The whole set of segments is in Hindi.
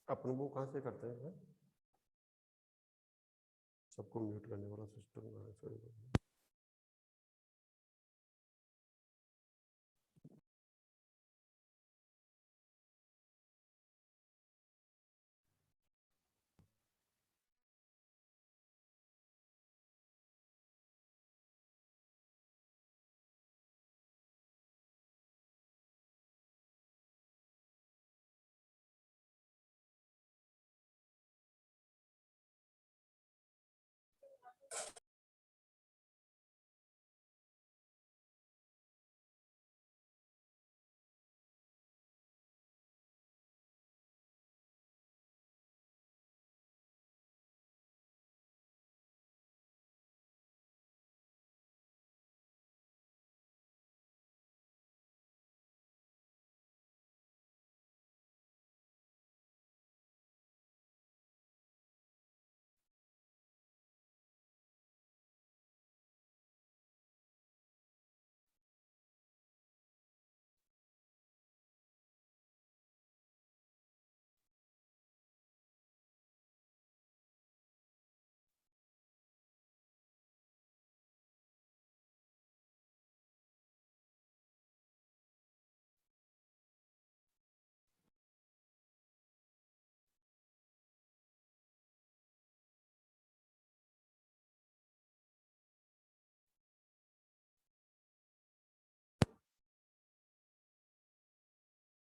अपन वो कहाँ से करते हैं? सबको म्यूट करने वाला system.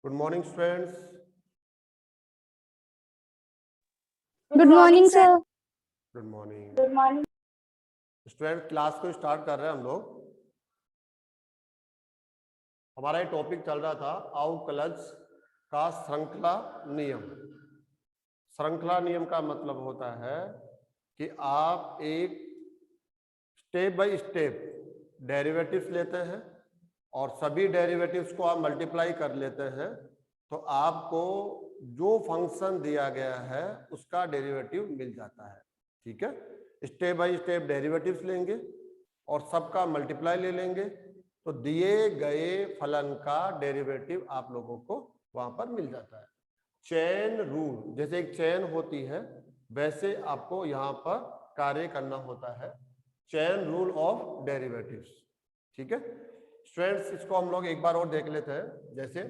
Good morning students. Good morning sir. Good morning. Good morning. Student class को स्टार्ट कर रहे हैं हम लोग। हमारा ये टॉपिक चल रहा था आउटक्लच का श्रृंखला नियम। श्रृंखला नियम का मतलब होता है कि आप एक स्टेप बाय स्टेप डेरिवेटिव्स लेते हैं और सभी डेरिवेटिव्स को आप मल्टीप्लाई कर लेते हैं तो आपको जो फंक्शन दिया गया है उसका डेरिवेटिव मिल जाता है। ठीक है, स्टेप बाय स्टेप डेरिवेटिव्स लेंगे और सबका मल्टीप्लाई ले लेंगे तो दिए गए फलन का डेरिवेटिव आप लोगों को वहां पर मिल जाता है। चेन रूल, जैसे एक चेन होती है वैसे आपको यहाँ पर कार्य करना होता है, चेन रूल ऑफ डेरिवेटिव्स। ठीक है स्टूडेंट्स, इसको हम लोग एक बार और देख लेते हैं। जैसे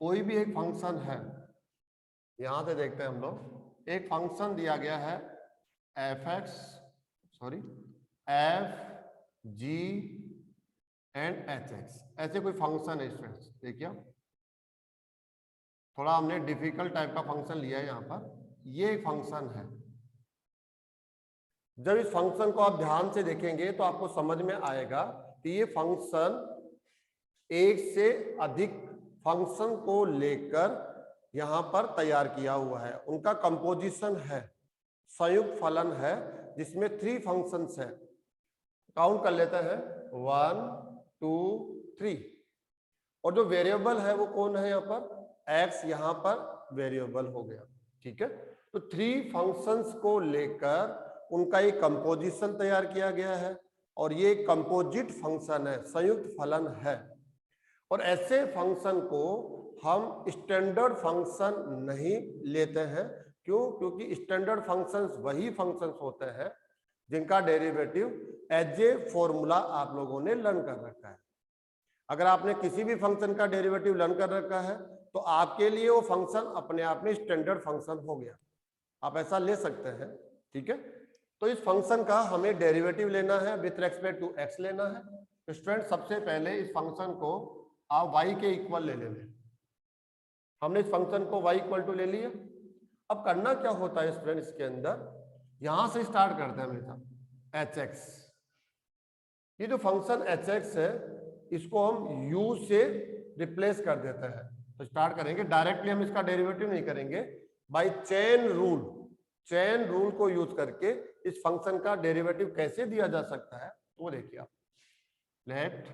कोई भी एक फंक्शन है, यहां से देखते हैं हम लोग, एक फंक्शन दिया गया है F G and H x, ऐसे कोई फंक्शन है स्टूडेंट्स। देखिए थोड़ा हमने डिफिकल्ट टाइप का फंक्शन लिया है यहाँ पर, ये एक फंक्शन है। जब इस फंक्शन को आप ध्यान से देखेंगे तो आपको समझ में आएगा कि ये फंक्शन एक से अधिक फंक्शन को लेकर यहां पर तैयार किया हुआ है। उनका कंपोजिशन है, संयुक्त फलन है जिसमें 3 फंक्शंस है। काउंट कर लेते हैं 1 2 3। और जो वेरिएबल है वो कौन है यहाँ पर? x यहाँ पर वेरिएबल हो गया। ठीक है, तो 3 फंक्शंस को लेकर उनका एक कंपोजिशन तैयार किया गया है और ये कंपोजिट फंक्शन है, संयुक्त फलन है। और ऐसे फंक्शन को हम स्टैंडर्ड फंक्शन नहीं लेते हैं। क्यों? क्योंकि स्टैंडर्ड फंक्शंस वही फंक्शंस होते हैं जिनका डेरिवेटिव एज ए फॉर्मूला आप लोगों ने लर्न कर रखा है। अगर आपने किसी भी फंक्शन का डेरिवेटिव लर्न कर रखा है तो आपके लिए वो फंक्शन अपने आप में स्टैंडर्ड फंक्शन हो गया, आप ऐसा ले सकते हैं। ठीक है, तो इस फंक्शन का हमें डेरिवेटिव लेना है, विथ रेस्पेक्ट टू एक्स लेना है। तो स्टूडेंट सबसे पहले इस फंक्शन को आप y के इक्वल ले लेंगे। हमने इस फंक्शन को y इक्वल टू ले लिया। अब करना क्या होता है स्टूडेंट, इसके अंदर यहां से स्टार्ट करते हैं हमेशा एच एक्स। ये जो फंक्शन एच एक्स है इसको हम u से रिप्लेस कर देते हैं। तो स्टार्ट करेंगे, डायरेक्टली हम इसका डेरिवेटिव नहीं करेंगे, by chain rule. Chain rule को यूज करके इस फंक्शन का डेरिवेटिव कैसे दिया जा सकता है वो देखिए आप। Let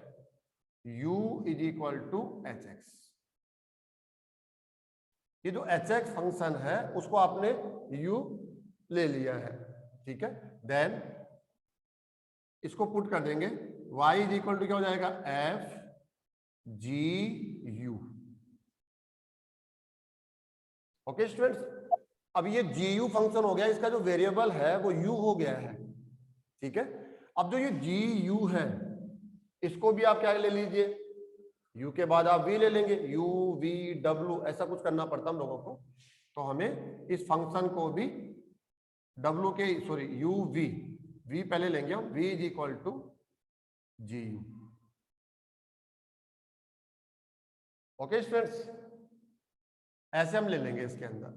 u is equal to h x. ये जो एच एक्स फंक्शन है उसको आपने u ले लिया है। ठीक है, देन इसको पुट कर देंगे, y इज इक्वल टू क्या हो जाएगा? F G U. Okay students, अब ये GU फंक्शन हो गया, इसका जो वेरिएबल है वो U हो गया है, ठीक है। अब जो ये GU है इसको भी आप क्या ले लीजिए, U के बाद आप V ले लेंगे, U V W ऐसा कुछ करना पड़ता हम लोगों को। तो हमें इस फंक्शन को भी W के सॉरी U V पहले लेंगे हम, V is equal to GU। Okay students, ऐसे हम ले लेंगे इसके अंदर।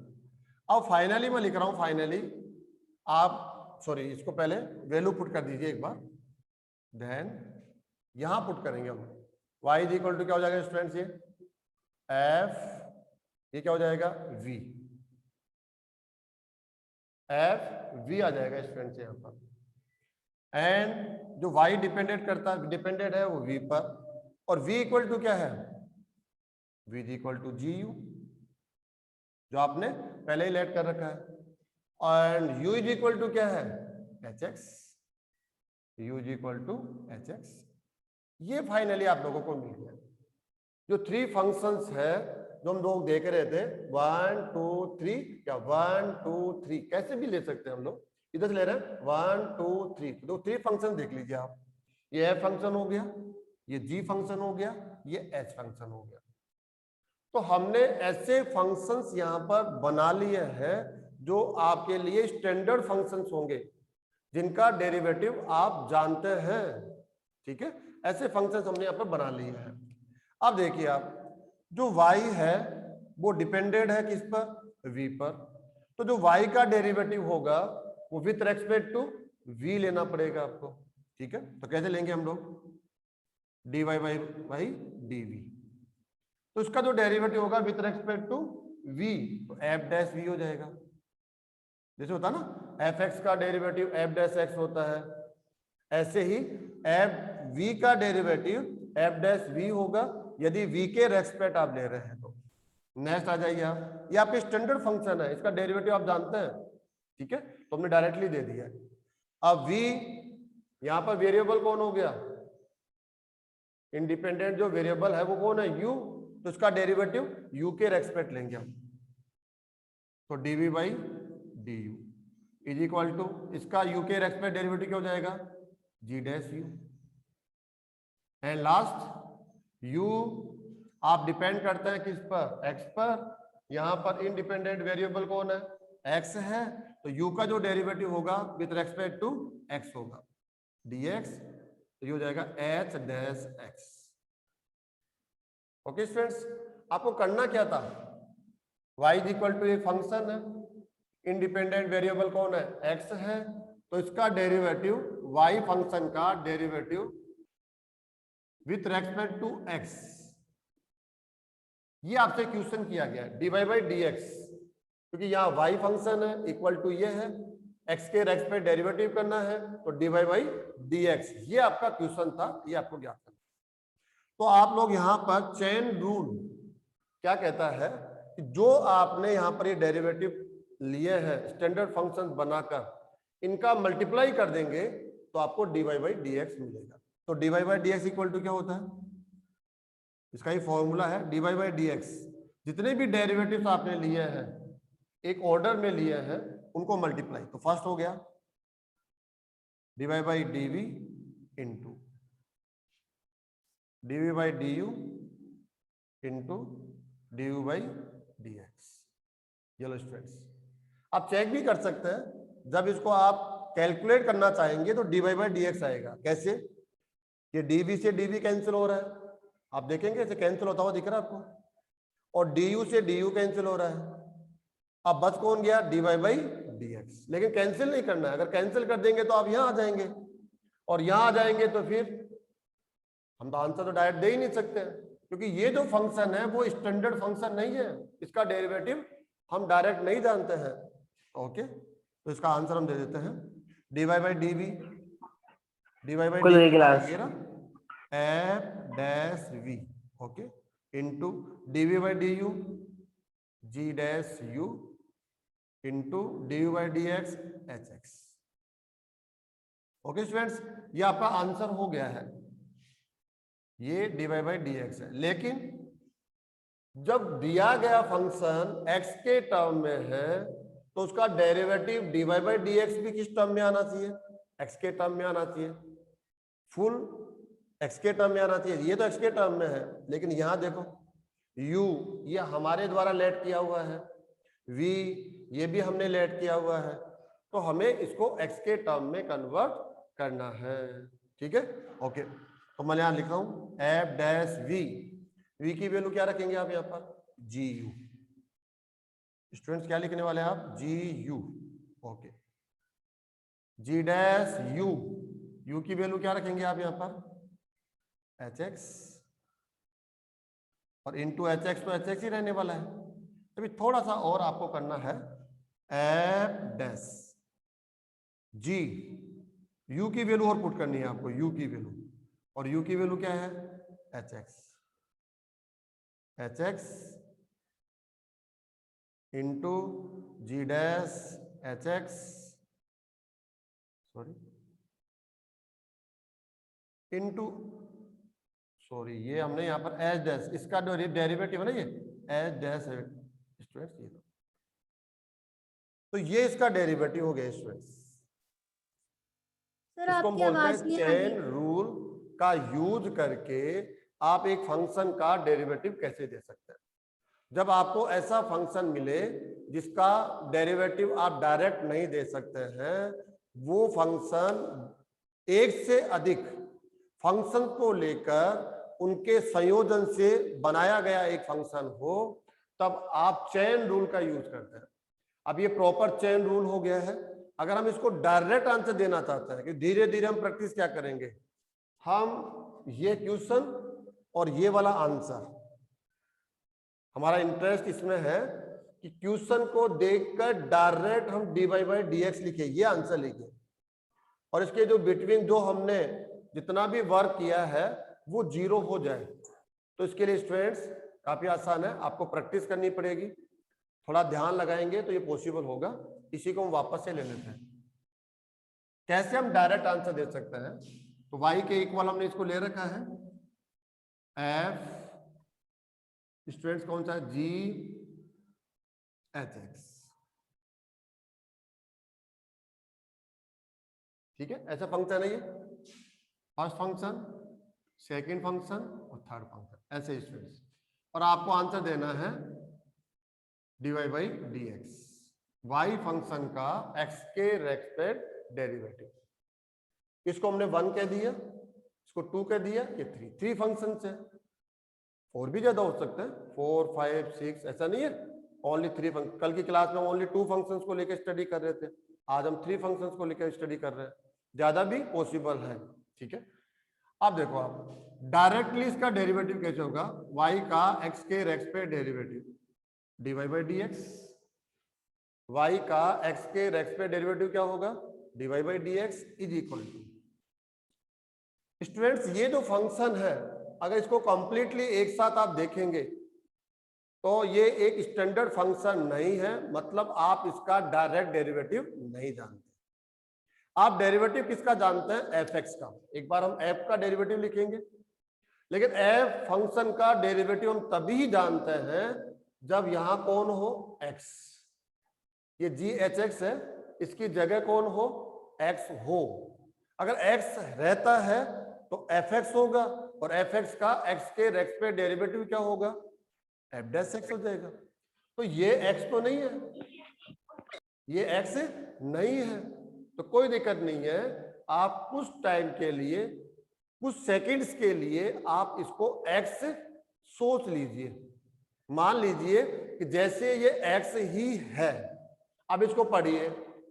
अब फाइनली मैं लिख रहा हूं, फाइनली आप सॉरी इसको पहले वैल्यू पुट कर दीजिए एक बार, देन यहां पुट करेंगे हम y इज इक्वल टू क्या हो जाएगा स्टूडेंट्स, ये f, ये क्या हो जाएगा v, f v आ जाएगा स्टूडेंट्स यहां पर। एंड जो y डिपेंडेंट है वो v पर, और v इक्वल टू क्या है, v is equal to GU जो आपने पहले ही लेट कर रखा है, and u is equal to क्या है hx, u is equal to hx। ये फाइनली आप लोगों को मिल गया। जो 3 फंक्शंस है जो हम लोग देख रहे थे 1 2 3, क्या 1 2 3 कैसे भी ले सकते हैं हम लोग, इधर से ले रहे हैं 1 2 3, तो 3 फंक्शन देख लीजिए आप, ये f फंक्शन हो गया, ये g फंक्शन हो गया, ये h फंक्शन हो गया। तो हमने ऐसे फंक्शंस यहां पर बना लिए हैं जो आपके लिए स्टैंडर्ड फंक्शंस होंगे, जिनका डेरिवेटिव आप जानते हैं, ठीक है। ऐसे फंक्शंस हमने यहां पर बना लिए हैं। अब देखिए आप, जो y है वो डिपेंडेंट है किस पर, v पर, तो जो y का डेरिवेटिव होगा वो विथ रेस्पेक्ट टू v लेना पड़ेगा आपको, ठीक है। तो कैसे लेंगे हम लोग, dy बाई dv, तो इसका जो डेरिवेटिव होगा विथ रेस्पेक्ट टू v, तो f डैश v हो जाएगा। जैसे होता है ना fx का डेरिवेटिव f डैश x होता है, ऐसे ही f v का डेरिवेटिव f डैश v होगा यदि v के रेस्पेक्ट आप ले रहे हैं तो। नेक्स्ट आ जाइए आप, ये आपके स्टैंडर्ड फंक्शन है, इसका डेरिवेटिव आप जानते हैं, ठीक है, तो हमने डायरेक्टली दे दिया। अब v यहां पर वेरिएबल कौन हो गया, इंडिपेंडेंट जो वेरिएबल है वो कौन है, u, तो इसका डेरिवेटिव u के रेस्पेक्ट लेंगे हम, तो dv by du is equal to, इसका u के रेस्पेक्ट डेरिवेटिव क्या हो जाएगा, g dash u, and last u आप डिपेंड करते हैं किस पर, x पर, यहां पर इंडिपेंडेंट वेरिएबल कौन है, x है, तो u का जो डेरिवेटिव होगा विथ रेस्पेक्ट टू x होगा dx, तो ये हो जाएगा h dash x। Okay students, आपको करना क्या था, y इज इक्वल टू एक फंक्शन है, इंडिपेंडेंट वेरिएबल कौन है, x है, तो इसका डेरिवेटिव y फंक्शन का derivative with respect to x, ये आपसे क्वेश्चन किया गया dy बाई dx, क्योंकि यहाँ y फंक्शन है इक्वल टू ये है, x के रेस्पेक्ट डेरिवेटिव करना है, तो dy बाई dx, ये आपका क्वेश्चन था, ये आपको ज्ञात करना। तो आप लोग यहाँ पर चेन रूल क्या कहता है कि जो आपने यहाँ पर ये डेरिवेटिव लिए हैं स्टैंडर्ड फंक्शंस बनाकर, इनका मल्टीप्लाई कर देंगे तो आपको dy बाई dx मिलेगा। तो dy by dx equal to क्या होता है, इसका ही फॉर्मूला है dy बाई dx, जितने भी डेरिवेटिव्स आपने लिए हैं एक ऑर्डर में लिए हैं उनको मल्टीप्लाई, तो फर्स्ट हो गया dy by dv into dv by du into du by dx। चलो स्टूडेंट्स, आप चेक भी कर सकते हैं, जब इसको आप कैलकुलेट करना चाहेंगे तो dy बाई dx आएगा। कैसे, ये dv से dv कैंसिल हो रहा है, आप देखेंगे ऐसे कैंसिल होता हुआ दिख रहा है आपको, और du से du कैंसिल हो रहा है, अब बच कौन गया, dy बाई dx। लेकिन कैंसिल नहीं करना है, अगर कैंसिल कर देंगे तो आप यहां आ जाएंगे, और यहां आ जाएंगे तो फिर हम तो आंसर तो डायरेक्ट दे ही नहीं सकते, क्योंकि ये जो फंक्शन है वो स्टैंडर्ड फंक्शन नहीं है, इसका डेरिवेटिव हम डायरेक्ट नहीं जानते हैं। ओके, तो इसका आंसर हम दे देते हैं dy by dv, dy by dv f dash v, okay, into dv by du g dash u into du by dx hx। Okay students, ये आपका आंसर हो गया है, ये dy बाई dx है। लेकिन जब दिया गया फंक्शन x के टर्म में है तो उसका derivative dy by d x भी किस टर्म में आना चाहिए, x के टर्म में आना चाहिए, फुल x के टर्म में आना चाहिए। ये तो x के टर्म में है, लेकिन यहां देखो u ये हमारे द्वारा लेट किया हुआ है, v ये भी हमने लेट किया हुआ है, तो हमें इसको x के टर्म में कन्वर्ट करना है। ठीक है, ओके। तो मैं यहां लिखा हूं एफ डैश v की वैल्यू क्या रखेंगे आप यहाँ पर, जी यू। स्टूडेंट्स क्या लिखने वाले हैं आप, G U. Okay, G dash U की वैल्यू क्या रखेंगे आप यहाँ पर, एच एक्स, और इंटू एच एक्स तो एच एक्स ही रहने वाला है। अभी थोड़ा सा और आपको करना है, एफ डैश जी यू की वैल्यू और पुट करनी है आपको, यू की वैल्यू, और यू की वैल्यू क्या है, H X into G dash H X, sorry into, sorry ये हमने यहाँ पर एच डैश, इसका डेरिवेटिव है ना ये एच डैश है स्टूडेंट्स, ये तो ये इसका डेरिवेटिव हो गया स्टूडेंट्स। सर इसको हम आपकी बोलते आवाज हैं नहीं आ रही। चेन रूल का यूज करके आप एक फंक्शन का डेरिवेटिव कैसे दे सकते हैं। जब आपको ऐसा फंक्शन मिले जिसका डेरिवेटिव आप डायरेक्ट नहीं दे सकते हैं, वो फंक्शन एक से अधिक फंक्शन को लेकर उनके संयोजन से बनाया गया एक फंक्शन हो, तब आप चेन रूल का यूज करते हैं। अब ये प्रॉपर चेन रूल हो गया है। अगर हम इसको डायरेक्ट आंसर देना चाहते हैं कि धीरे धीरे हम प्रैक्टिस क्या करेंगे, हम ये क्वेश्चन और ये वाला आंसर, हमारा इंटरेस्ट इसमें है कि क्वेश्चन को देखकर डायरेक्ट हम dy बाई डी एक्स लिखे, ये आंसर लिखे, और इसके जो बिटवीन जो हमने जितना भी वर्क किया है वो जीरो हो जाए। तो इसके लिए स्टूडेंट्स काफी आसान है, आपको प्रैक्टिस करनी पड़ेगी, थोड़ा ध्यान लगाएंगे तो ये पॉसिबल होगा। इसी को हम वापस से ले लेते हैं, कैसे हम डायरेक्ट आंसर दे सकते हैं। तो y के इक्वल हमने इसको ले रखा है f, स्टूडेंट्स कौन सा, g एच एक्स। ठीक है, ऐसा फंक्शन है ये, फर्स्ट फंक्शन, सेकंड फंक्शन और थर्ड फंक्शन, ऐसे स्टूडेंट्स। और आपको आंसर देना है dy by d x, y function का x के रेस्पेक्ट डेरिवेटिव। इसको हमने 1 कह दिया, इसको 2 कह दिया, ये 3 फंक्शन है, और भी ज्यादा हो सकते हैं 4 5 6, ऐसा नहीं है ओनली 3 फंक्शन। कल की क्लास में ओनली 2 फंक्शंस को लेकर स्टडी कर रहे थे, आज हम 3 फंक्शंस को लेकर स्टडी कर रहे हैं, ज्यादा भी पॉसिबल है। ठीक है, अब देखो आप डायरेक्टली इसका डेरिवेटिव कैसे होगा, y का x के respect derivative dy by d x, y का x के रेस्पेक्ट डेरिवेटिव क्या होगा, dy by d x is equal to, students ये जो फंक्शन है अगर इसको कंप्लीटली एक साथ आप देखेंगे तो ये एक स्टैंडर्ड फंक्शन नहीं है, मतलब आप इसका डायरेक्ट डेरिवेटिव नहीं जानते। आप डेरिवेटिव किसका जानते हैं, एफ एक्स का। एक बार हम एफ का डेरिवेटिव लिखेंगे, लेकिन एफ फंक्शन का डेरिवेटिव हम तभी ही जानते हैं जब यहां कौन हो, एक्स। ये जी एच एक्स है, इसकी जगह कौन हो, एक्स हो। अगर एक्स रहता है तो एफ एक्स होगा, और एफ एक्स का एक्स के रेस्पेक्ट डेरिवेटिव क्या होगा, एफ डैश एक्स हो जाएगा। तो ये एक्स तो नहीं है, ये एक्स नहीं है, तो कोई दिक्कत नहीं है। आप कुछ टाइम के लिए, कुछ सेकंड्स के लिए आप इसको एक्स सोच लीजिए, मान लीजिए कि जैसे ये एक्स ही है। अब इसको पढ़िए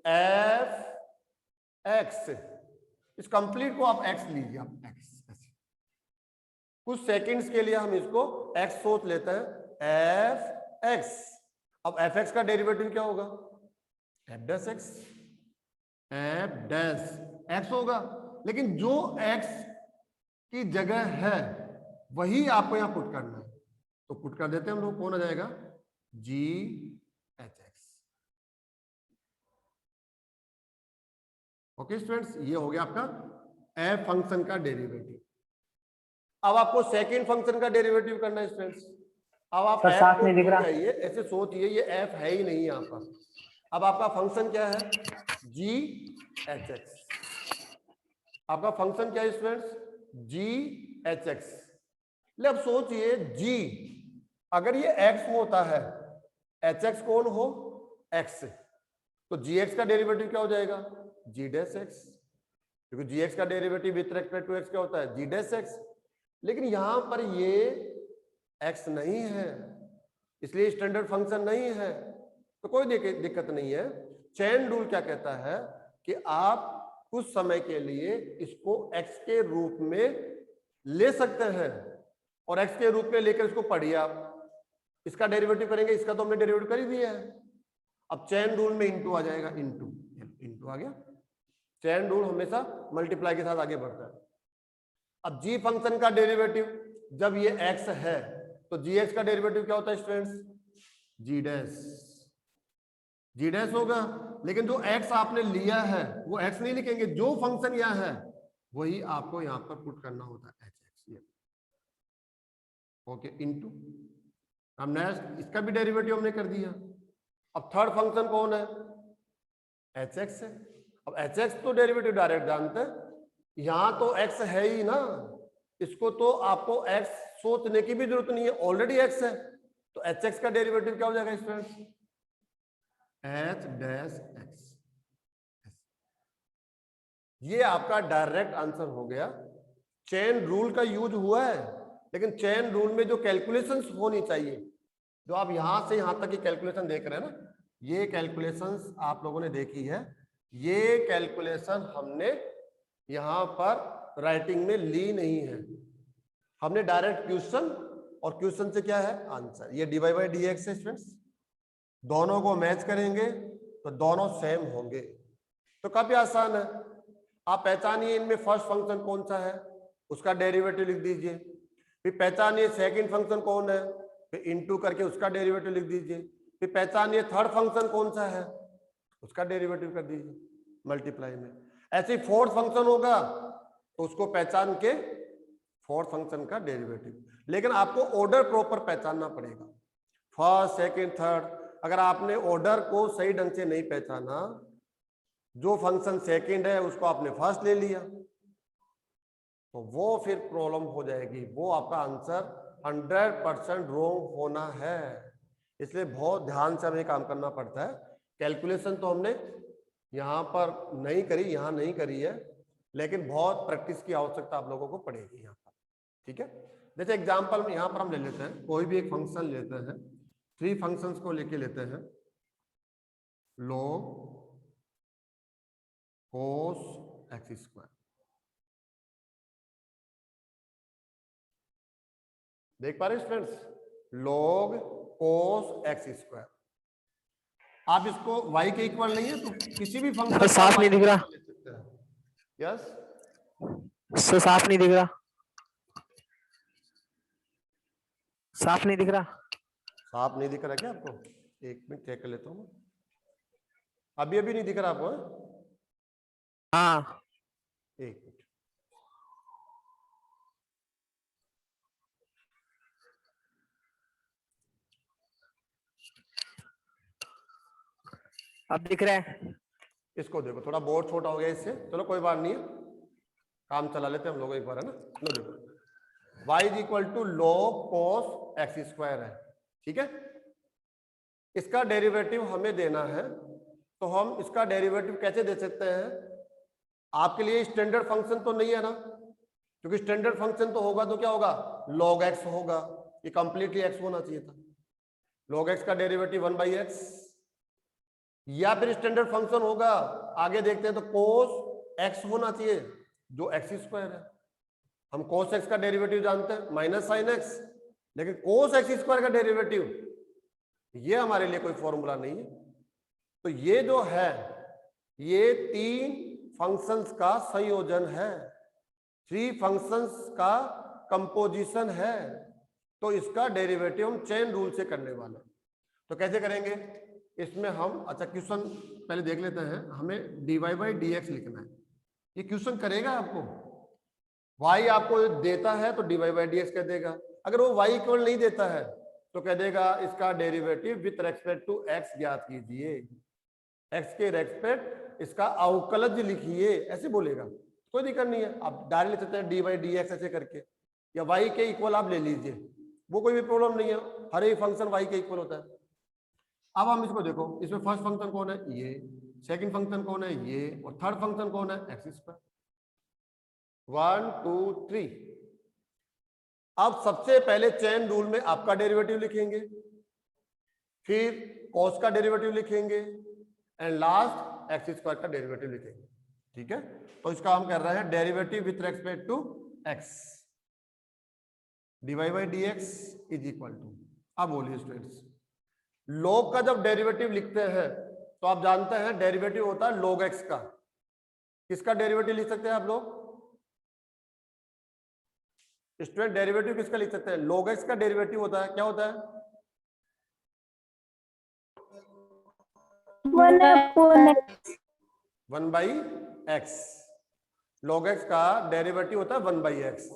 एफ एक्स, इस कंप्लीट को आप एक्स लीजिए, आप एक्स ऐसे कुछ सेकंड्स के लिए हम इसको एक्स सोच लेते हैं, एफ एक्स। अब एफ एक्स का डेरिवेटिव क्या होगा, F dash x, F dash x होगा। लेकिन जो एक्स की जगह है वही आपको यहां पुट करना है, तो पुट कर देते हैं हम लोग, कौन आ जाएगा, जी एच एक्स। ओके स्टूडेंट्स, ये हो गया आपका एफ फंक्शन का डेरिवेटिव। अब आपको सेकंड फंक्शन का डेरिवेटिव करना है स्टूडेंट्स। अब आप सर, f साफ को नहीं दिख रहा। जाइए, ऐसे सोचिए ये f है ही नहीं यहाँ पर। अब आपका फंक्शन क्या है? g h x। आपका फंक्शन क्या है स्टूडेंट्स? g h x। ले अब सोचिए g, अगर ये x होता है, h x कौन हो? x से, तो gx का डेरिवेटिव क्या हो जाएगा? g डैश x, क्योंकि gx का derivative with respect to x क्या होता है? g dash x। लेकिन यहां पर ये x नहीं है, इसलिए स्टैंडर्ड फंक्शन नहीं है, तो कोई दिक्कत नहीं है। चेन रूल क्या कहता है कि आप कुछ समय के लिए इसको x के रूप में ले सकते हैं, और x के रूप में लेकर इसको पढ़िए आप। इसका डेरिवेटिव करेंगे, इसका तो हमने डेरिवेटिव कर ही दिया है। अब चेन रूल में इंटू आ जाएगा, इंटू आ गया। चेन रूल हमेशा मल्टीप्लाई के साथ आगे बढ़ता है। अब g फंक्शन का डेरिवेटिव, जब ये x है तो gx का डेरिवेटिव क्या होता है स्टूडेंट्स? g डैश होगा। लेकिन जो x आपने लिया है वो x नहीं लिखेंगे, जो फंक्शन यहाँ है वही आपको यहाँ पर पुट करना होता है, hx। Okay, into. अब नेक्स्ट इसका भी डेरिवेटिव हमने कर दिया। अब थर्ड फंक्शन कौन है? hx है। अब hx तो डेरिवेटिव डायरेक्ट जानते हैं, यहां तो x है ही ना, इसको तो आपको x सोचने की भी जरूरत नहीं है, ऑलरेडी x है। तो hx का डेरिवेटिव क्या हो जाएगा स्टूडेंट्स? h dash x। ये आपका डायरेक्ट आंसर हो गया। चेन रूल का यूज हुआ है, लेकिन चेन रूल में जो कैलकुलेशंस होनी चाहिए, जो आप यहां से यहां तक की कैलकुलेशन देख रहे हैं ना, ये कैलकुलेशंस आप लोगों ने देखी है, ये कैलकुलेशन हमने यहां पर राइटिंग में ली नहीं है। हमने डायरेक्ट क्वेश्चन, और क्वेश्चन से क्या है? आंसर। ये dy बाई डी एक्स है स्टूडेंट्स, दोनों को मैच करेंगे तो दोनों सेम होंगे। तो काफी आसान है, आप पहचानिए इनमें फर्स्ट फंक्शन कौन सा है, उसका डेरिवेटिव लिख दीजिए। फिर पहचानिए सेकंड फंक्शन कौन है, फिर इनटू करके उसका डेरिवेटिव लिख दीजिए। फिर पहचानिए थर्ड फंक्शन कौन सा है, उसका डेरिवेटिव कर दीजिए मल्टीप्लाई में। ऐसे ही फोर्थ फंक्शन होगा तो उसको पहचान के फोर्थ फंक्शन का डेरिवेटिव। लेकिन आपको ऑर्डर प्रॉपर पहचानना पड़ेगा, फर्स्ट सेकंड थर्ड। अगर आपने ऑर्डर को सही ढंग से नहीं पहचाना, जो फंक्शन सेकंड है उसको आपने फर्स्ट ले लिया, तो वो फिर प्रॉब्लम हो जाएगी, वो आपका आंसर 100% रॉन्ग होना है। इसलिए बहुत ध्यान से हमें काम करना पड़ता है। कैलकुलेशन तो हमने यहाँ पर नहीं करी, यहाँ नहीं करी है, लेकिन बहुत प्रैक्टिस की आवश्यकता आप लोगों को पड़ेगी यहाँ पर, ठीक है। जैसे एग्जांपल यहाँ पर हम ले लेते हैं, कोई भी एक फंक्शन लेते हैं, 3 फंक्शंस को लेके लेते हैं, log cos x²। देख पा रहे स्टूडेंट्स, log cos x²। आप इसको y के इक्वल नहीं है तो किसी भी फंक्शन साफ नहीं दिख रहा। ले सकते हैं। यस सर, साफ नहीं दिख रहा, साफ नहीं दिख रहा। साफ नहीं दिख रहा क्या आपको? एक मिनट चेक कर लेता हूँ। अभी नहीं दिख रहा आपको? हाँ, एक मिनट। अब दिख रहा है। इसको देखो, थोड़ा बोर्ड छोटा हो गया इससे, चलो कोई बात नहीं है, काम चला लेते हैं हम लोग एक बार, है ना। लो देखो, y is equal to log cos x² है, ठीक है। इसका डेरिवेटिव हमें देना है, तो हम इसका डेरिवेटिव कैसे दे सकते हैं? आपके लिए स्टैंडर्ड फंक्शन तो नहीं है ना, क्योंकि स्टैंडर्ड फंक्शन तो होगा तो क्या होगा? log x होगा, ये कंप्लीटली x होना चाहिए था। log x का डेरिवेटिव 1/x, या फिर स्टैंडर्ड फंक्शन होगा, आगे देखते हैं, तो cos x होना चाहिए, जो x² है। हम cos x का डेरिवेटिव जानते हैं माइनस साइन x, लेकिन cos x² का डेरिवेटिव ये हमारे लिए कोई फॉर्मूला नहीं है। तो ये जो है, ये 3 फंक्शंस का संयोजन है, 3 फंक्शंस का कंपोजिशन है, तो इसका डेरिवेटिव हम चेन रूल से करने वाले हैं। तो कैसे करेंगे इसमें हम? अच्छा, क्वेश्चन पहले देख लेते हैं। हमें dy बाई डी एक्स लिखना है, ये क्वेश्चन करेगा आपको। y आपको देता है तो dy बाई डी एक्स कह देगा, अगर वो y इक्वल नहीं देता है तो कह देगा इसका derivative with respect to x ज्ञात कीजिए, एक्स के रेस्पेक्ट इसका अवकलज लिखिए, ऐसे बोलेगा। कोई दिक्कत नहीं है, आप डायरेक्ट लिख सकते हैं डी बाई डी एक्स ऐसे करके, या वाई के इक्वल आप ले लीजिए, वो कोई भी प्रॉब्लम नहीं है, हर एक फंक्शन वाई के इक्वल होता है। अब हम इसको देखो, इसमें फर्स्ट फंक्शन कौन है, ये, सेकंड फंक्शन कौन है, ये, और थर्ड फंक्शन कौन है, एक्स स्क्वायर। 1 2 3। अब सबसे पहले चेन रूल में आपका डेरिवेटिव लिखेंगे, फिर कॉस का डेरिवेटिव लिखेंगे, एंड लास्ट एक्स स्क्वायर का डेरिवेटिव लिखेंगे। ठीक है, तो इसका हम कर रहे हैं derivative with respect to x, d y by d x is equal to. अब बोलिए स्टूडेंट्स, लॉग का जब डेरिवेटिव लिखते हैं तो आप जानते हैं डेरिवेटिव होता है log x का। किसका डेरिवेटिव लिख सकते हैं आप लोग स्टूडेंट, डेरिवेटिव किसका लिख सकते हैं, log x का डेरिवेटिव होता है, क्या होता है, 1 बाई एक्स। log x का डेरिवेटिव होता है 1 बाई एक्स,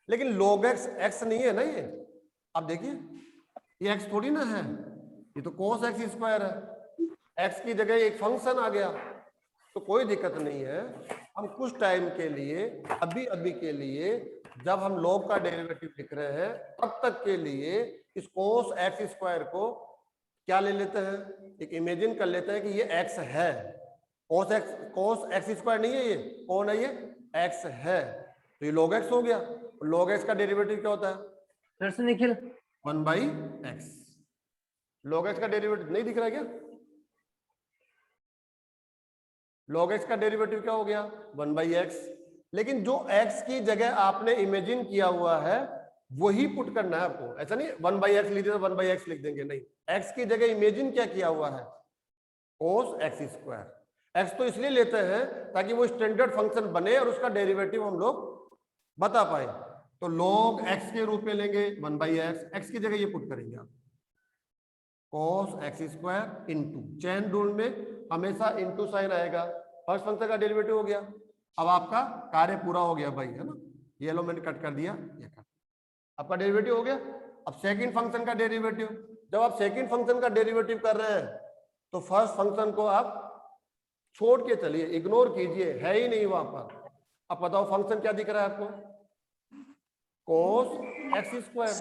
लेकिन log x x नहीं है ना ये। अब देखिए ये x थोड़ी ना है, ये तो cos x स्क्वायर है, x की जगह एक फंक्शन आ गया, तो कोई दिक्कत नहीं है। हम कुछ टाइम के लिए अभी अभी के लिए जब हम log का डेरिवेटिव लिख रहे हैं तब तक के लिए इस cos x स्क्वायर को क्या ले लेते हैं, एक इमेजिन कर लेते हैं कि ये x है। cos x स्क्वायर नहीं है, ये कौन है, ये x है, तो ये log x हो गया। log x का डेरिवेटिव क्या होता है, फिर से Nikhil 1 by x. log x का डेरिवेटिव नहीं दिख रहा है क्या, log x का डेरिवेटिव क्या हो गया, 1 बाई एक्स। लेकिन जो x की जगह आपने इमेजिन किया हुआ है वही पुट करना है आपको, ऐसा नहीं 1 बाई एक्स लिख दिया तो 1 बाई एक्स लिख देंगे, नहीं, x की जगह इमेजिन क्या किया हुआ है, cos x स्क्वायर। x तो इसलिए लेते हैं ताकि वो स्टैंडर्ड फंक्शन बने और उसका डेरिवेटिव हम लोग बता पाए, तो log x के रूप में लेंगे 1 बाई एक्स, x की जगह ये पुट करेंगे आप, cos x square into, chain rule में हमेशा इंटू साइन आएगा, फर्स्ट फंक्शन का डेरिवेटिव हो गया। अब आपका कार्य पूरा हो गया भाई, है ना, ये लो मैंने कट कर दिया, ये कट, आपका डेरिवेटिव हो गया। अब सेकंड फंक्शन का डेरिवेटिव, जब आप सेकंड फंक्शन का डेरिवेटिव कर रहे हैं तो फर्स्ट फंक्शन को आप छोड़ के चलिए, इग्नोर कीजिए, है ही नहीं वहां पर। अब बताओ फंक्शन क्या दिख रहा है आपको, cos x स्क्वायर,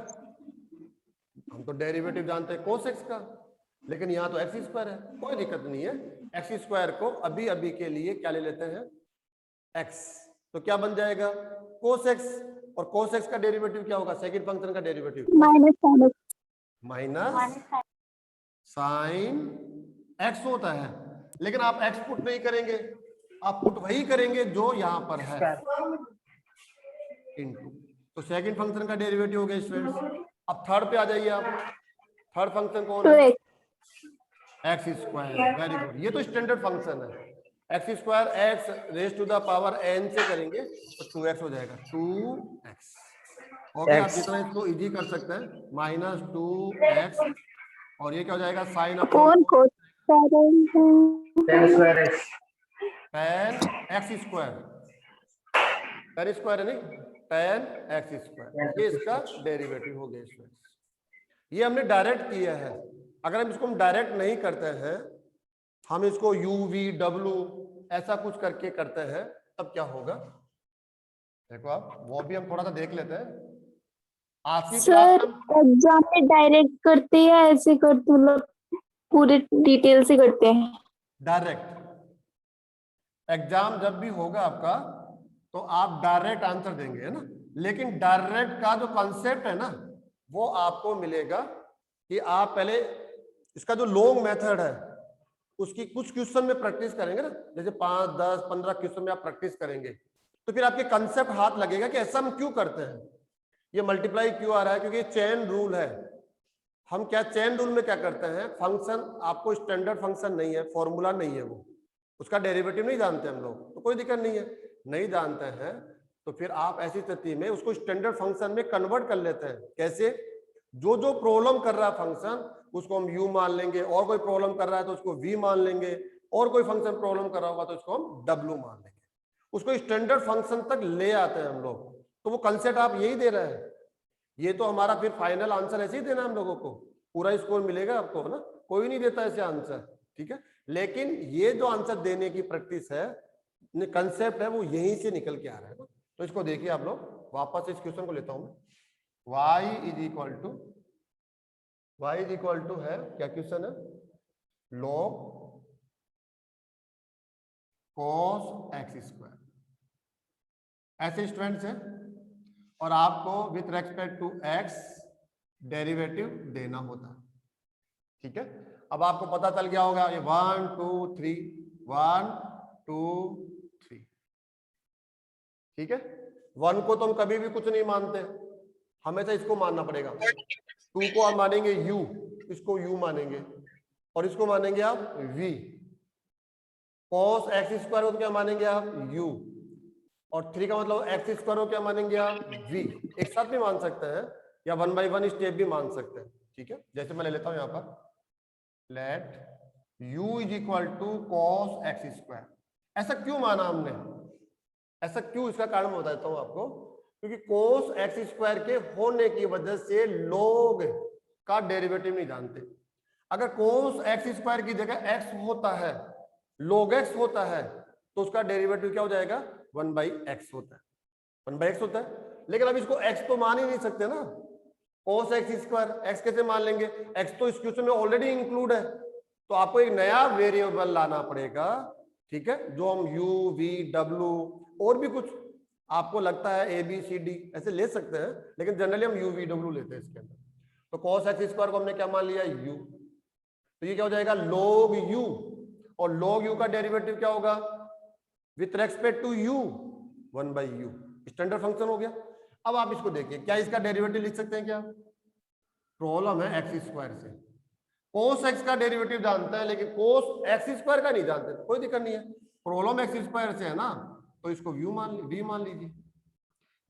हम तो डेरिवेटिव जानते हैं cos x का, लेकिन यहाँ तो एक्स स्क्वायर है, कोई दिक्कत नहीं है। एक्स स्क्वायर को अभी अभी के लिए क्या ले लेते हैं, x, तो क्या बन जाएगा cos x, और cos x का डेरिवेटिव क्या होगा, सेकंड फंक्शन का डेरिवेटिव माइनस साइन x होता है, लेकिन आप x पुट नहीं करेंगे, आप पुट वही करेंगे जो यहाँ पर है, इनटू, तो सेकंड फंक्शन का डेरिवेटिव हो गया स्टूडेंट्स। अब थर्ड पे आ जाइए आप, थर्ड फंक्शन कौन है, एक्स स्क्वायर, वेरी गुड, ये तो स्टैंडर्ड फंक्शन है, x square x raise to the power n से करेंगे तो 2x हो जाएगा, 2x। ओके, आप जितना इसको इजी कर सकते हैं, माइनस 2x, और ये क्या हो जाएगा, sine upon tan square x, tan x square, tan square है नहीं, tan x स्क्वायर, ये इसका डेरिवेटिव हो गया स्टूडेंट्स। ये हमने डायरेक्ट किया है, अगर हम इसको हम डायरेक्ट नहीं करते हैं, हम इसको u v w ऐसा कुछ करके करते हैं, तब क्या होगा, देखो आप, वो भी हम थोड़ा सा देख लेते हैं। आज की क्लास में एग्जाम में डायरेक्ट करते हैं या ऐसे करते, मतलब पूरे डिटेल से करते हैं, डायरेक्ट, एग्जाम जब भी होगा आपका तो आप डायरेक्ट आंसर देंगे, है ना, लेकिन डायरेक्ट का जो कॉन्सेप्ट है ना वो आपको मिलेगा कि आप पहले इसका जो लॉन्ग मेथड है उसकी कुछ क्वेश्चन में प्रैक्टिस करेंगे ना, जैसे 5 10 15 क्वेश्चन में आप प्रैक्टिस करेंगे तो फिर आपके कंसेप्ट हाथ लगेगा कि ऐसा हम क्यों करते हैं, ये मल्टीप्लाई क्यों आ रहा है, क्योंकि ये चेन रूल है। हम क्या चेन रूल में क्या करते हैं, फंक्शन आपको स्टैंडर्ड फंक्शन नहीं है, फॉर्मूला नहीं है, वो उसका डेरिवेटिव नहीं जानते हम लोग, तो कोई दिक्कत नहीं है, नहीं जानते हैं तो फिर आप ऐसी स्थिति में उसको स्टैंडर्ड फंक्शन में कन्वर्ट कर लेते हैं। कैसे, जो जो प्रॉब्लम कर रहा है फंक्शन उसको हम u मान लेंगे, और कोई प्रॉब्लम कर रहा है तो उसको v मान लेंगे, और कोई फंक्शन प्रॉब्लम कर रहा होगा तो उसको हम w मान लेंगे, उसको स्टैंडर्ड फंक्शन तक ले आते हैं हम लोग। तो वो कंसेप्ट आप यही दे रहे हैं, ये तो हमारा फिर फाइनल आंसर ऐसे ही देना है हम लोगों को पूरा स्कोर मिलेगा आपको, है ना, कोई नहीं देता ऐसे आंसर, ठीक है। लेकिन ये जो आंसर देने की प्रैक्टिस है, कंसेप्ट है, वो यहीं से निकल के आ रहा है ना। तो इसको देखिए आप लोग, वापस इस क्वेश्चन को लेता हूं मैं। y इज इक्वल टू है, क्या क्वेश्चन है, log cos x स्क्वायर, ऐसे स्टूडेंट्स है, और आपको with respect to x derivative देना होता है, ठीक है। अब आपको पता चल गया होगा, ये 1 2 3 1 2 3, ठीक है। 1 को तो हम कभी भी कुछ नहीं मानते, हमेशा इसको मानना पड़ेगा। 2 को आप मानेंगे u, इसको u मानेंगे, और इसको मानेंगे आप v। cos x स्क्वायर को तो क्या मानेंगे आप, u, और 3 का मतलब x स्क्वायर को क्या मानेंगे आप, v। एक साथ भी मान सकते हैं, या 1 बाई 1 स्टेप भी मान सकते हैं, ठीक है। जैसे मैं ले लेता हूं यहां पर, let u is equal to cos x square. ऐसा क्यों माना हमने, ऐसा क्यों, इसका कारण मैं बताता हूं आपको। क्योंकि cos x स्क्वायर के होने की वजह से log का डेरिवेटिव नहीं जानते। अगर cos x स्क्वायर की जगह x होता है, log x होता है, तो उसका डेरिवेटिव क्या हो जाएगा, 1 बाई x होता है, 1 बाई x होता है। लेकिन अब इसको x तो मान ही नहीं सकते ना, cos x स्क्वायर, x कैसे मान लेंगे, x तो इस क्वेश्चन में ऑलरेडी इंक्लूड है। तो आपको एक नया वेरिएबल लाना पड़ेगा, ठीक है, जो हम u v w और भी कुछ आपको लगता है a b c d ऐसे ले सकते हैं, लेकिन जनरली हम u v w लेते हैं इसके अंदर। तो cos x स्क्वायर को हमने क्या मान लिया, u, तो ये क्या हो जाएगा, log u, और log u का डेरिवेटिव क्या होगा, with respect to u 1 by u, standard function हो गया। अब आप इसको देखिए, क्या इसका डेरिवेटिव लिख सकते हैं, क्या प्रॉब्लम है x स्क्वायर से, cos x का डेरिवेटिव जानते हैं, लेकिन cos x स्क्वायर का नहीं जानते, तो कोई दिक्कत नहीं है, प्रॉब्लम x स्क्वायर से है ना, तो इसको v मान लीजिए,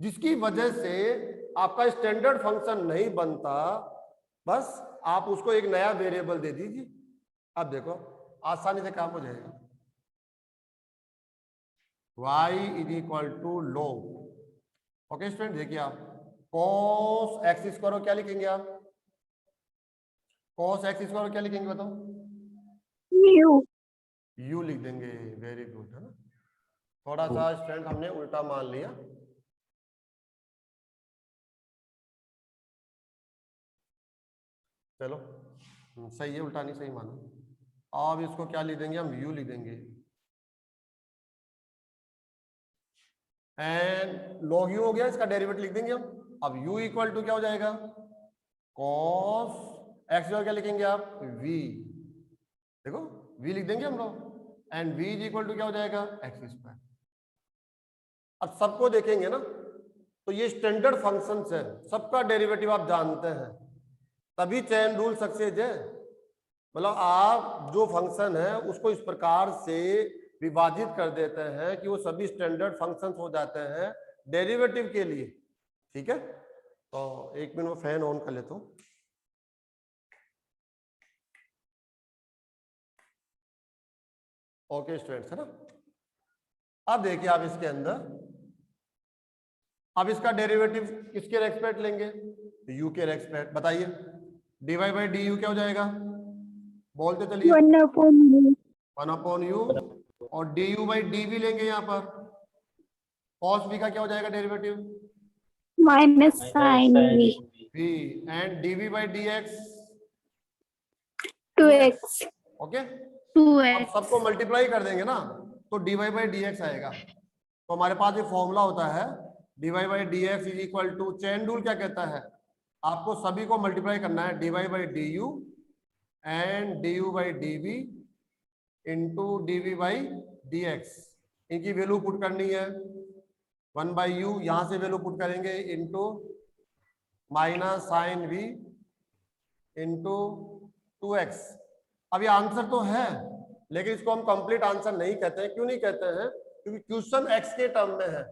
जिसकी वजह से आपका स्टैंडर्ड फंक्शन नहीं बनता, बस आप उसको एक नया वेरिएबल दे दीजिए। अब देखो आसानी से काम हो जाएगा, y is equal to log, okay student, देखिए आप cos x स्क्वायर को क्या लिखेंगे, आप cos x स्क्वायर को क्या लिखेंगे बताओ, u लिख देंगे, वेरी गुड, है ना। थोड़ा सा स्टूडेंट हमने उल्टा मान लिया, चलो सही है, उल्टा नहीं सही माना। अब इसको क्या लिख देंगे हम, u लिख देंगे, एंड log u हो गया, इसका डेरिवेटिव लिख देंगे हम। अब u इक्वल टू क्या हो जाएगा, cos x क्या लिखेंगे आप, v, देखो v लिख देंगे हम लोग, and v is equal to क्या हो जाएगा, x स्क्वायर। अब सबको देखेंगे ना, तो ये स्टैंडर्ड फंक्शंस है, सबका डेरिवेटिव आप जानते हैं, तभी चेन रूल सक्सेस है। मतलब आप जो फंक्शन है उसको इस प्रकार से विभाजित कर देते हैं कि वो सभी स्टैंडर्ड फंक्शंस हो जाते हैं डेरिवेटिव के लिए, ठीक है। तो एक मिनट में फैन ऑन कर लेता हूं। ओके स्टूडेंट्स, है ना। अब देखिए आप इसके अंदर, अब इसका डेरिवेटिव किसके रेस्पेक्ट लेंगे, u के रेस्पेक्ट, बताइए dy बाई डी यू क्या हो जाएगा, बोलते चलिए, 1 अपॉन यू, और डी यू बाई डी भी लेंगे यहाँ पर, cos v का क्या हो जाएगा derivative, minus sine v, v, and dv by dx 2x, okay. 2x, अब सबको मल्टीप्लाई कर देंगे ना, तो dy बाई dx आएगा। तो हमारे पास एक फॉर्मूला होता है, dy by dx is equal to, chain rule क्या कहता है, आपको सभी को मल्टीप्लाई करना है, dy by du and du by dv into dv by dx, इनकी वैल्यू पुट करनी है, 1 बाई यू यहां से वैल्यू पुट करेंगे, into minus sine v into 2x। अब ये आंसर तो है, लेकिन इसको हम कंप्लीट आंसर नहीं कहते हैं। क्यों नहीं कहते हैं, क्योंकि क्वेश्चन x के टर्म में है,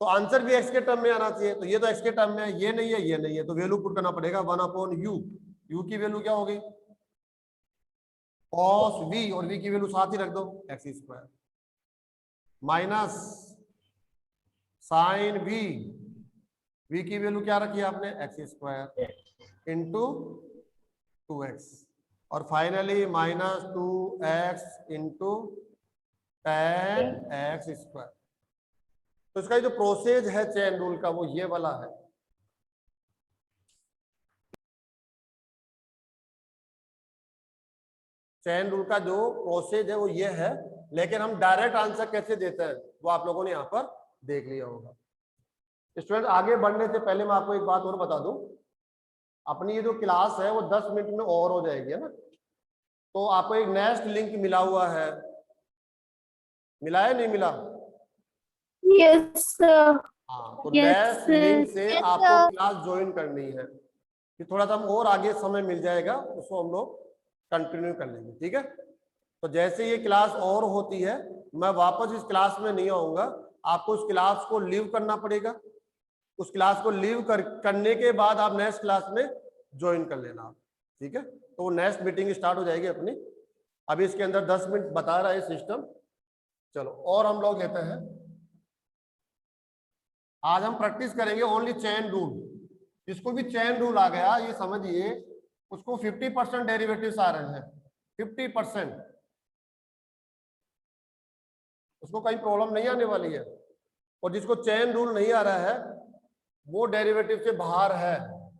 तो आंसर भी x के टर्म में आना चाहिए। तो ये तो x के टर्म में है, ये नहीं है, ये नहीं है, तो वैल्यू पुट करना पड़ेगा 1 अपॉन यू। यू की वैल्यू क्या होगी, cos v, और v की वैल्यू साथ ही रख दो, x square, minus sine v, v की वैल्यू क्या रखी है आपने, x स्क्वायर, इंटू 2x और फाइनली -2x इंटू 10x²। तो इसका जो प्रोसेस है चेन रूल का वो ये वाला है। चेन रूल का जो प्रोसेस है वो ये है, लेकिन हम डायरेक्ट आंसर कैसे देते हैं वो आप लोगों ने यहाँ पर देख लिया होगा। स्टूडेंट आगे बढ़ने से पहले मैं आपको एक बात और बता दूं, अपनी ये जो क्लास है वो 10 मिनट में और हो जाएगी, है ना। तो आपको एक नेक्स्ट लिंक मिला हुआ है, मिला है नहीं मिला? Yes sir. हाँ, तो Yes, नेक्स्ट लिंक से yes, आपको sir. क्लास ज्वाइन करनी है। कि थोड़ा सा हम और आगे समय मिल जाएगा, उसको हम लोग कंटिन्यू कर लेंगे, ठीक है। तो जैसे ये क्लास और होती है मैं वापस इस क्लास में नहीं आऊंगा, आपको उस क्लास को लीव करना पड़ेगा। उस क्लास को लीव करने के बाद आप नेक्स्ट क्लास में ज्वाइन कर लेना आप, ठीक है। तो नेक्स्ट मीटिंग स्टार्ट हो जाएगी अपनी। अभी इसके अंदर 10 मिनट बता रहा है सिस्टम। चलो और हम लोग लेते हैं, आज हम प्रैक्टिस करेंगे ओनली चेन रूल। जिसको भी चेन रूल आ गया ये समझिए उसको 50% डेरिवेटिव्स आ रहे हैं, 50%। उसको कहीं प्रॉब्लम नहीं आने वाली है। और जिसको चेन रूल नहीं आ रहा है वो डेरिवेटिव से बाहर है,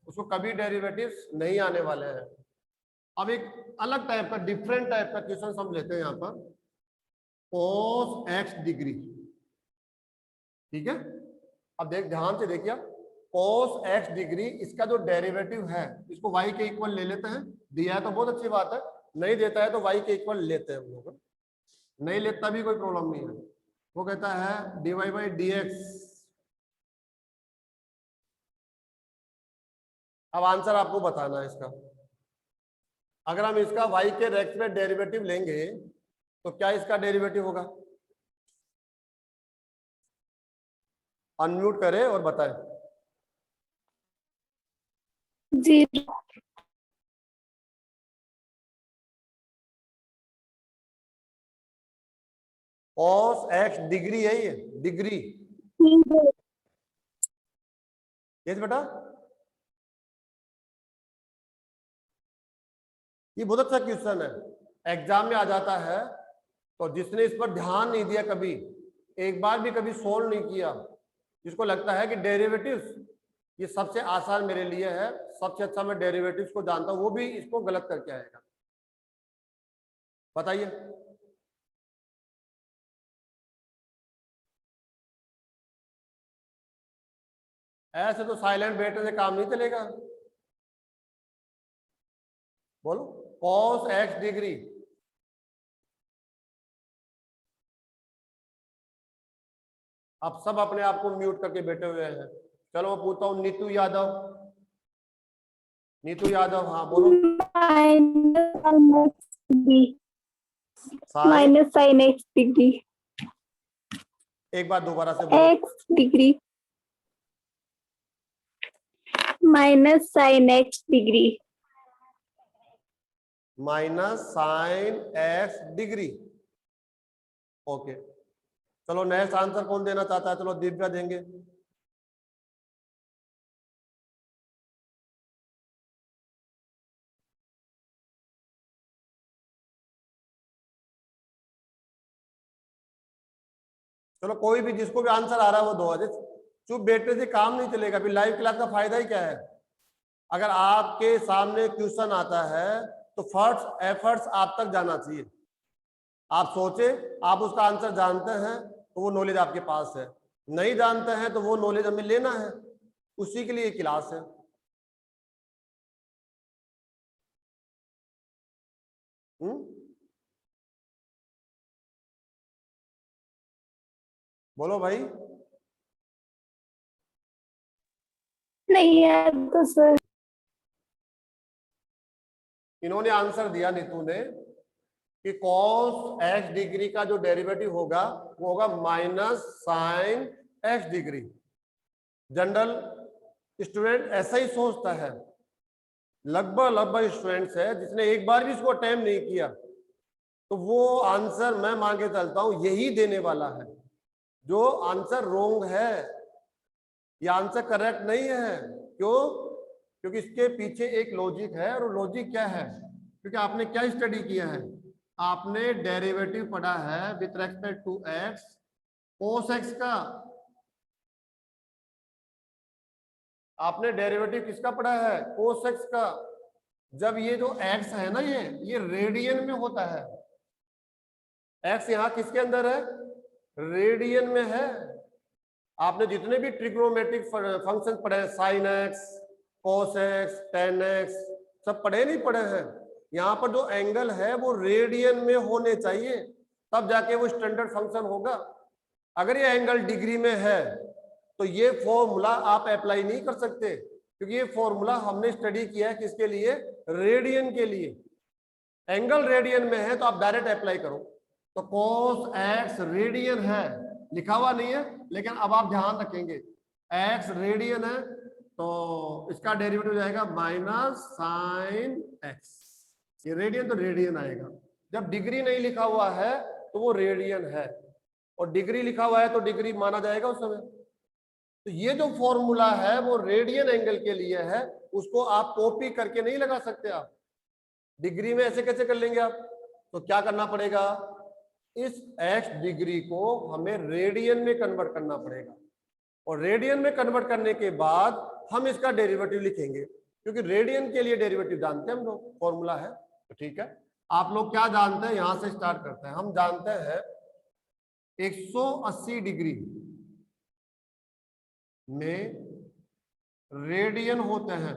उसको कभी डेरिवेटिव्स नहीं आने वाले हैं। अब एक अलग टाइप का डिफरेंट टाइप का क्वेश्चन हम लेते हैं यहाँ पर, cos x डिग्री, ठीक है। अब ध्यान से देखिए, cos x डिग्री इसका जो डेरिवेटिव है इसको y के इक्वल ले लेते हैं। दिया है तो बहुत अच्छी बात है, नहीं देता है तो y के इक्वल लेते हैं हम लोग। नहीं लेता भी कोई प्रॉब्लम नहीं है। वो कहता है dy/dx। अब आंसर आपको बताना है इसका। अगर हम इसका y के रेक्स में डेरिवेटिव लेंगे तो क्या इसका डेरिवेटिव होगा? अनम्यूट करें और बताएं। 0। cos x डिग्री है, ये डिग्री। यस बेटा, ये बहुत अच्छा क्वेश्चन है, एग्जाम में आ जाता है। तो जिसने इस पर ध्यान नहीं दिया, कभी एक बार भी कभी सोल्व नहीं किया, जिसको लगता है कि डेरिवेटिव्स ये सबसे आसान मेरे लिए है, सबसे अच्छा मैं डेरिवेटिव्स को जानता हूं, वो भी इसको गलत करके आएगा। बताइए। ऐसे तो साइलेंट बैठने से काम नहीं चलेगा। बोलो cos x डिग्री। आप सब अपने आप को म्यूट करके बैठे हुए हैं। चलो मैं पूछता हूँ नीतू यादव। नीतू यादव, हाँ बोलो। Minus sine x degree. एक बार दोबारा से बोलो। x degree minus sine x degree. Minus sine x degree. Okay, चलो नेक्स्ट आंसर कौन देना चाहता है? चलो दिव्या देंगे। चलो कोई भी, जिसको भी आंसर आ रहा है वो दो। चुप बैठने से काम नहीं चलेगा। फिर लाइव क्लास का फायदा ही क्या है? अगर आपके सामने क्वेश्चन आता है तो फर्स्ट एफर्ट्स आप तक जाना चाहिए। आप सोचे, आप उसका आंसर जानते हैं तो वो नॉलेज आपके पास है, नहीं जानते हैं तो वो नॉलेज हमें लेना है, उसी के लिए क्लास है। बोलो भाई। नहीं यार तो सर, इन्होंने आंसर दिया नीतू ने कि cos x डिग्री का जो डेरिवेटिव होगा वो होगा minus sine x degree. General student ऐसा ही सोचता है, लगभग स्टूडेंट्स है जिसने एक बार भी इसको अटेम्प्ट नहीं किया, तो वो आंसर मैं मान के चलता हूं यही देने वाला है। जो आंसर रोंग है, ये आंसर करेक्ट नहीं है। क्यों? क्योंकि इसके पीछे एक लॉजिक है, और लॉजिक क्या है, क्योंकि आपने क्या स्टडी किया है, आपने डेरिवेटिव पढ़ा है with respect to x cos x का। आपने डेरिवेटिव किसका पढ़ा है, कोस एक्स का। जब ये जो एक्स है ना, ये रेडियन में होता है। एक्स यहां किसके अंदर है, रेडियन में है। आपने जितने भी ट्रिग्नोमेट्रिक फंक्शन पढ़े हैं, sine x, cos x, ten x, सब पढ़े नहीं पढ़े हैं, यहाँ पर जो एंगल है वो रेडियन में होने चाहिए, तब जाके वो स्टैंडर्ड फंक्शन होगा। अगर ये एंगल डिग्री में है तो ये फॉर्मूला आप अप्लाई नहीं कर सकते, क्योंकि ये फॉर्मूला हमने स्टडी किया है किसके लिए, रेडियन के लिए। एंगल रेडियन में है तो आप डायरेक्ट अप्लाई करो। तो cos x रेडियन है, लिखा हुआ नहीं है, लेकिन अब आप ध्यान रखेंगे x रेडियन है तो इसका डेरिवेटिव जाएगा माइनस साइन x। ये रेडियन तो रेडियन आएगा। जब डिग्री नहीं लिखा हुआ है तो वो रेडियन है, और डिग्री लिखा हुआ है तो डिग्री माना जाएगा उस समय। तो ये जो फॉर्मूला है वो रेडियन एंगल के लिए है, उसको आप कॉपी करके नहीं लगा सकते। आप डिग्री में ऐसे कैसे कर लेंगे आप, तो क्या करना पड़ेगा, इस x डिग्री को हमें रेडियन में कन्वर्ट करना पड़ेगा, और रेडियन में कन्वर्ट करने के बाद हम इसका डेरिवेटिव लिखेंगे, क्योंकि रेडियन के लिए डेरिवेटिव जानते हैं हम लोग, फॉर्मूला है। तो ठीक है, आप लोग क्या जानते हैं, यहां से स्टार्ट करते हैं। हम जानते हैं 180 डिग्री में रेडियन होते हैं।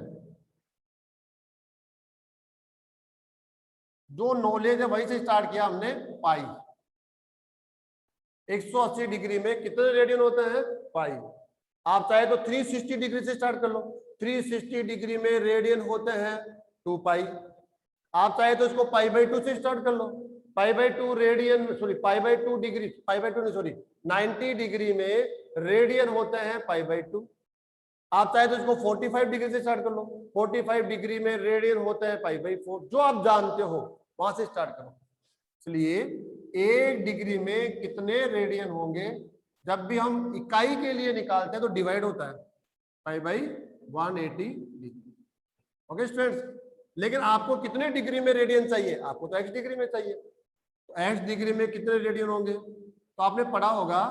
जो नॉलेज है वहीं से स्टार्ट किया हमने, पाई। 180 डिग्री में कितने रेडियन होते हैं, पाई। आप चाहे तो 360 डिग्री से स्टार्ट कर लो। 360 डिग्री में रेडियन होते हैं 2 पाई। आप चाहे तो इसको पाई बाई 2 से स्टार्ट कर लो। Pi by 2 radian, sorry pi by 2 degree, pi by 2 नहीं सॉरी 90 डिग्री में रेडियन होते हैं पाई बाई 2। आप चाहे तो इसको 45 डिग्री से स्टार्ट कर लो। 45 डिग्री में रेडियन होते हैं पाई बाई 4। जो आप जानते हो वहां से स्टार्ट करो। इसलिए 1 डिग्री में कितने रेडियन होंगे, जब भी हम इकाई के लिए निकालते हैं तो डिवाइड होता है पाई बाई 180 डिग्री। ओके स्टूडेंट्स, लेकिन आपको कितने डिग्री में रेडियन चाहिए, आपको तो x डिग्री में चाहिए। तो x डिग्री में कितने रेडियन होंगे, तो आपने पढ़ा होगा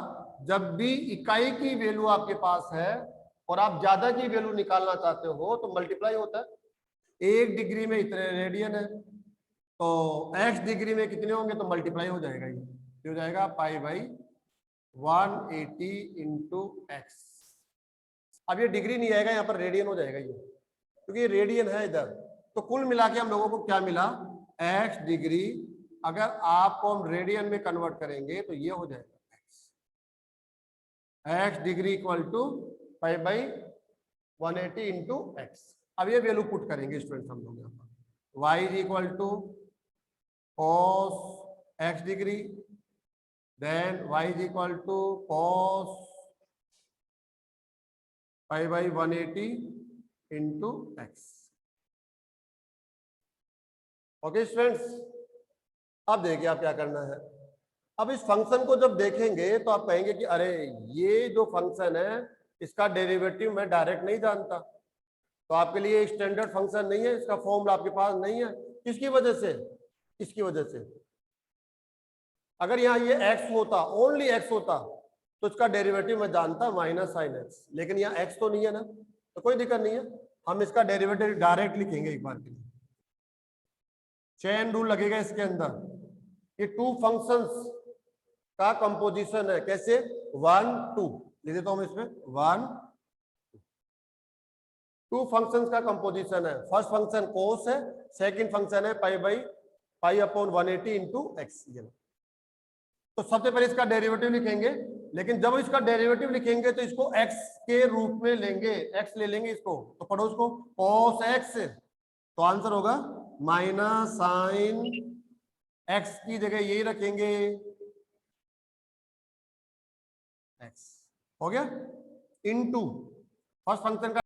जब भी इकाई की वैल्यू आपके पास है और आप ज्यादा की वैल्यू निकालना चाहते हो तो मल्टीप्लाई होता है। 1 डिग्री में इतने रेडियन है तो x डिग्री में कितने होंगे, तो मल्टीप्लाई हो जाएगा, ये हो जाएगा पाई बाई 180 इंटू एक्स। अब ये डिग्री नहीं आएगा, यहाँ पर रेडियन हो जाएगा ये, क्योंकि ये रेडियन है इधर। तो कुल मिला के हम लोगों को क्या मिला, x डिग्री अगर आपको हम रेडियन में कन्वर्ट करेंगे तो ये हो जाएगा x degree equal to pi by 180 into x. अब ये वैल्यू पुट करेंगे स्टूडेंट्स हम लोग यहाँ पर। y is equal to cos x degree, then y is equal to cos pi by 180 into x. Okay students, अब देखिए आप क्या करना है। अब इस फंक्शन को जब देखेंगे तो आप कहेंगे कि अरे ये जो फंक्शन है इसका डेरिवेटिव मैं डायरेक्ट नहीं जानता, तो आपके लिए स्टैंडर्ड फंक्शन नहीं है, इसका फॉर्मूला आपके पास नहीं है। किसकी वजह से, इसकी वजह से। अगर यहाँ ये x होता, ओनली x होता, तो इसका डेरिवेटिव मैं जानता माइनस साइन एक्स, लेकिन यहाँ x तो नहीं है ना, तो कोई दिक्कत नहीं है, हम इसका डेरिवेटिव डायरेक्ट लिखेंगे एक बार के लिए। चेन रूल लगेगा इसके अंदर। ये 2 फंक्शंस का कंपोजिशन है, कैसे, 1 2 लिख देता हूं मैं इसमें, 1 2 फंक्शंस का कंपोजिशन है। फर्स्ट फंक्शन कोस है, सेकंड फंक्शन है pi by pi upon 180 into x. तो सबसे पहले इसका डेरिवेटिव लिखेंगे, लेकिन जब इसका डेरिवेटिव लिखेंगे तो इसको x के रूप में लेंगे, x ले लेंगे इसको। तो पढ़ो इसको, cos x, तो आंसर होगा माइनस साइन x की जगह यही रखेंगे x, हो गया, इनटू फर्स्ट फंक्शन का